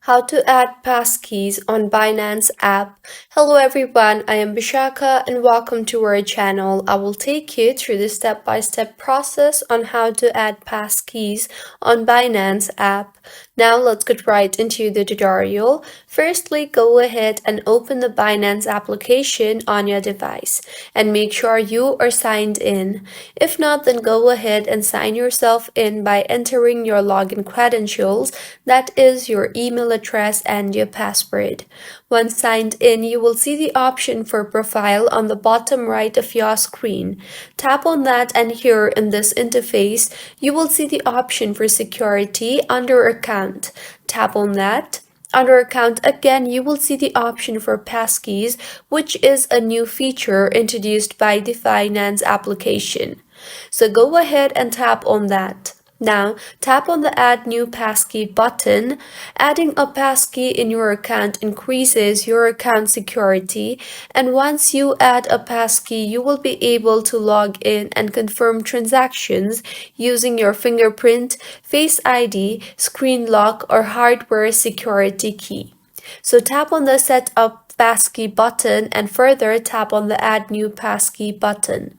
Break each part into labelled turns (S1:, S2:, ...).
S1: How to add passkeys on Binance app. Hello everyone, I am Bishaka and welcome to our channel. I will take you through the step-by-step process on how to add passkeys on Binance app. Now let's get right into the tutorial. Firstly, go ahead and open the Binance application on your device and make sure you are signed in. If not, then go ahead and sign yourself in by entering your login credentials, that is your email address and your password. Once signed in, you will see the option for profile on the bottom right of your screen. Tap on that, and here in this interface, you will see the option for security under account. Tap on that. Under account again, you will see the option for passkeys, which is a new feature introduced by the Binance application. So go ahead and tap on that. Now, tap on the Add New Passkey button. Adding a passkey in your account increases your account security, and once you add a passkey, you will be able to log in and confirm transactions using your fingerprint, Face ID, screen lock, or hardware security key. So tap on the Set Up Passkey button and further tap on the Add New Passkey button.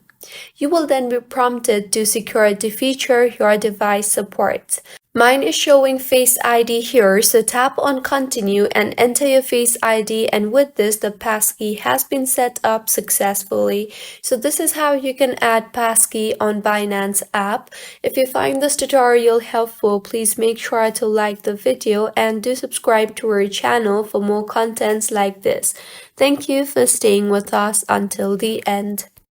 S1: You will then be prompted to secure the feature your device supports. Mine is showing Face ID here, so tap on Continue and enter your Face ID, and with this the passkey has been set up successfully. So this is how you can add passkey on Binance app. If you find this tutorial helpful, please make sure to like the video and do subscribe to our channel for more contents like this. Thank you for staying with us until the end.